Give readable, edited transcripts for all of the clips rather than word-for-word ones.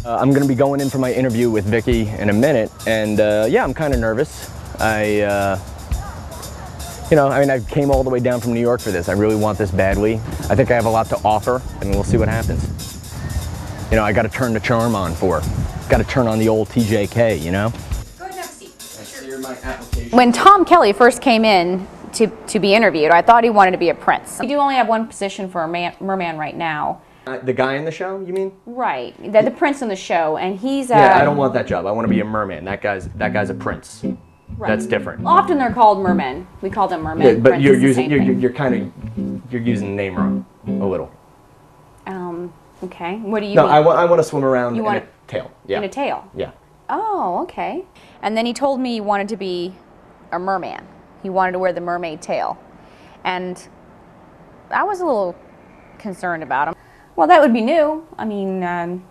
I'm going to be going in for my interview with Viki in a minute, and yeah, I'm kind of nervous. I came all the way down from New York for this. I really want this badly. I think I have a lot to offer, and we'll see what happens. You know, I got to turn the charm on for her. Got to turn on the old TJK, you know? Go ahead and have a seat. When Tom Kelly first came in to be interviewed, I thought he wanted to be a prince. We do only have one position for a merman right now. The guy in the show, you mean? Right, the prince in the show, and he's yeah, I don't want that job. I want to be a merman. That guy's a prince. Right. That's different. Often they're called mermen. We call them mermen. Yeah, but you're using you're using the name wrong a little. Okay. What do you? No, mean? I want to swim around in a tail. Yeah. In a tail. Yeah. Oh, okay. And then he told me he wanted to be a merman. He wanted to wear the mermaid tail, and I was a little concerned about him. Well, that would be new. I mean,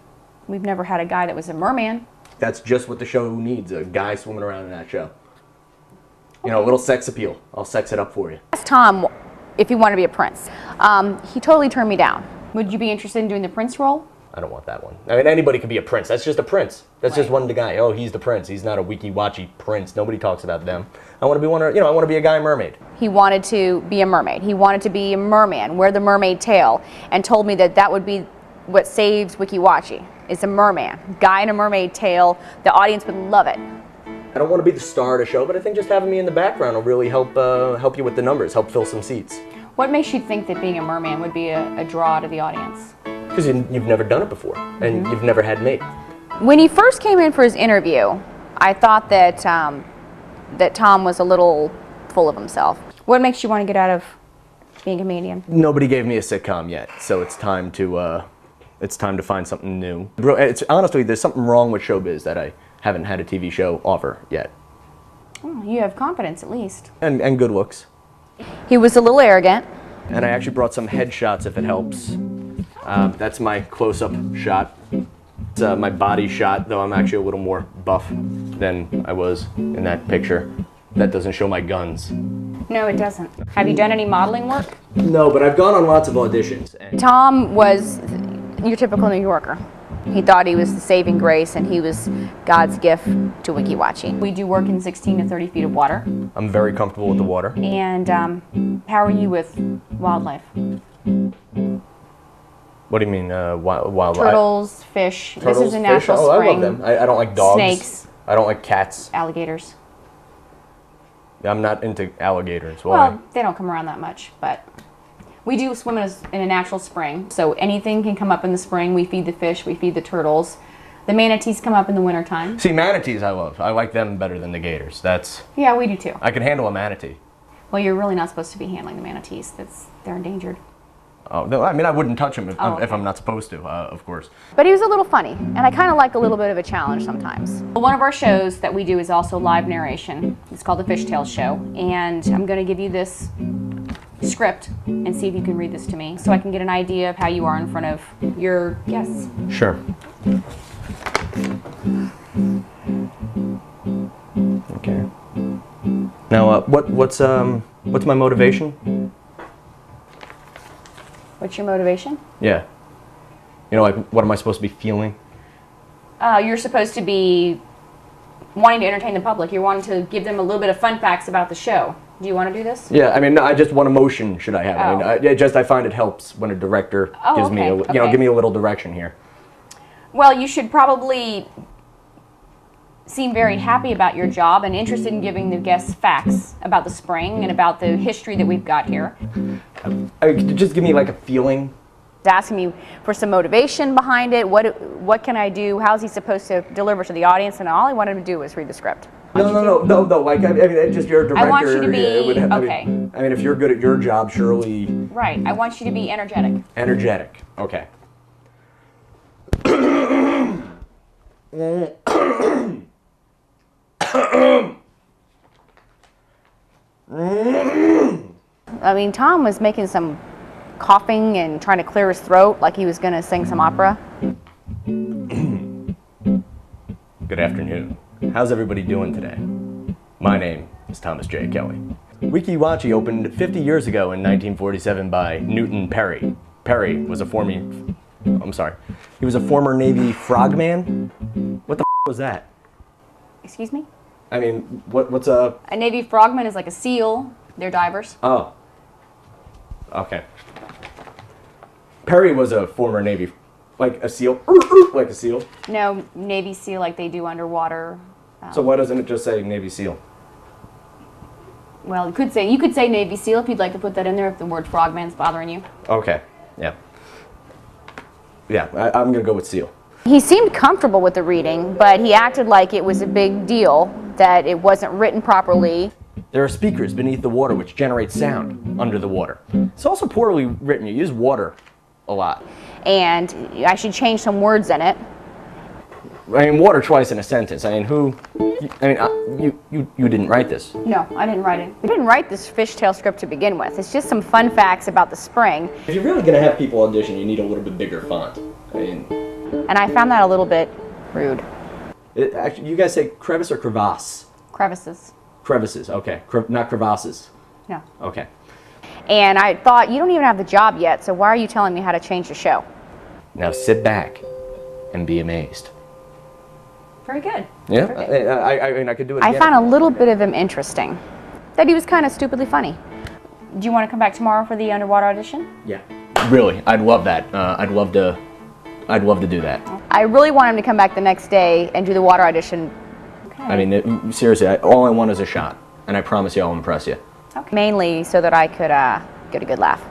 we've never had a guy that was a merman. That's just what the show needs, a guy swimming around in that show. You know, a little sex appeal. I'll sex it up for you. I asked Tom if he wanted to be a prince. He totally turned me down. Would you be interested in doing the prince role? I don't want that one. I mean, anybody could be a prince. That's just a prince. That's just one guy. Oh, he's the prince. He's not a Weeki Wachee prince. Nobody talks about them. I want to be one. You know, I want to be a guy mermaid. He wanted to be a mermaid. He wanted to be a merman, wear the mermaid tail, and told me that that would be what saves Weeki Wachee. It's a merman, guy in a mermaid tail. The audience would love it. I don't want to be the star of the show, but I think just having me in the background will really help you with the numbers, help fill some seats. What makes you think that being a merman would be a draw to the audience? Because you've never done it before, and you've never had me. When he first came in for his interview, I thought that that Tom was a little full of himself. What makes you want to get out of being a comedian? Nobody gave me a sitcom yet, so it's time to find something new. It's honestly, there's something wrong with showbiz that I haven't had a TV show offer yet. Oh, you have confidence, at least. And good looks. He was a little arrogant. And I actually brought some headshots if it helps. That's my close-up shot. It's my body shot, though I'm actually a little more buff than I was in that picture. That doesn't show my guns. No, it doesn't. Have you done any modeling work? No, but I've gone on lots of auditions. Tom was your typical New Yorker. He thought he was the saving grace, and he was God's gift to Weeki Wachee. We do work in 16 to 30 feet of water. I'm very comfortable with the water. And how are you with wildlife? What do you mean, wildlife? Turtles, fish. Turtles, this is a natural fish? spring. I love them. I don't like dogs. Snakes. I don't like cats. Alligators. I'm not into alligators. Why? Well, they don't come around that much, but we do swim in a natural spring, so anything can come up in the spring. We feed the fish, we feed the turtles. The manatees come up in the wintertime. See, manatees I love. I like them better than the gators. Yeah, we do too. I can handle a manatee. Well, you're really not supposed to be handling the manatees. They're endangered. Oh, no, I mean, I wouldn't touch him if I'm not supposed to, of course. But he was a little funny, and I kind of like a little bit of a challenge sometimes. One of our shows that we do is also live narration. It's called The Fishtail Show, and I'm going to give you this script and see if you can read this to me so I can get an idea of how you are in front of your guests. Sure. Okay. Now, what's my motivation? What's your motivation? Yeah. You know, like, what am I supposed to be feeling? You're supposed to be wanting to entertain the public. You're wanting to give them a little bit of fun facts about the show. Do you want to do this? Yeah, I mean, I just, what emotion should I have? I mean, I find it helps when a director gives me, give me a little direction here. Well, you should probably seem very happy about your job and interested in giving the guests facts about the spring and about the history that we've got here. Just give me like a feeling. He's asking me for some motivation behind it. What can I do? How's he supposed to deliver to the audience? And all I wanted him to do was read the script. No. Like, I mean, just you're a director. I want you to be okay. I mean, if you're good at your job, surely. Right. I want you to be energetic. Energetic. Okay. I mean, Tom was making some coughing and trying to clear his throat like he was going to sing some opera. Good afternoon. How's everybody doing today? My name is Thomas J. Kelly. Weeki Wachee opened 50 years ago in 1947 by Newton Perry. Perry was a I'm sorry. He was a former Navy frogman. What the was that? Excuse me? I mean, what's a... A Navy frogman is like a seal. They're divers. Oh. Okay. Perry was a former Navy, like a SEAL, like a SEAL. No, Navy SEAL like they do underwater. So why doesn't it just say Navy SEAL? Well, you could say Navy SEAL if you'd like to put that in there if the word frogman's bothering you. Okay. Yeah. Yeah, I'm gonna go with SEAL. He seemed comfortable with the reading, but he acted like it was a big deal, that it wasn't written properly. There are speakers beneath the water which generate sound under the water. It's also poorly written. You use water a lot. And I should change some words in it. I mean, water twice in a sentence. I mean, you didn't write this. No, I didn't write it. I didn't write this fishtail script to begin with. It's just some fun facts about the spring. If you're really gonna have people audition, you need a little bit bigger font. I mean, and I found that a little bit rude. Actually, you guys say crevice or crevasse? Crevices. Crevices, okay. Not crevasses. No. Okay. And I thought, you don't even have the job yet, so why are you telling me how to change the show? Now sit back and be amazed. Very good. Yeah, I mean, I could do it again. I found a little bit of him interesting. That he was kind of stupidly funny. Do you want to come back tomorrow for the underwater audition? Yeah. Really, I'd love that. I'd love to do that. I really want him to come back the next day and do the water audition. Okay. I mean, seriously, all I want is a shot, and I promise you I'll impress you. Okay. Mainly so that I could get a good laugh.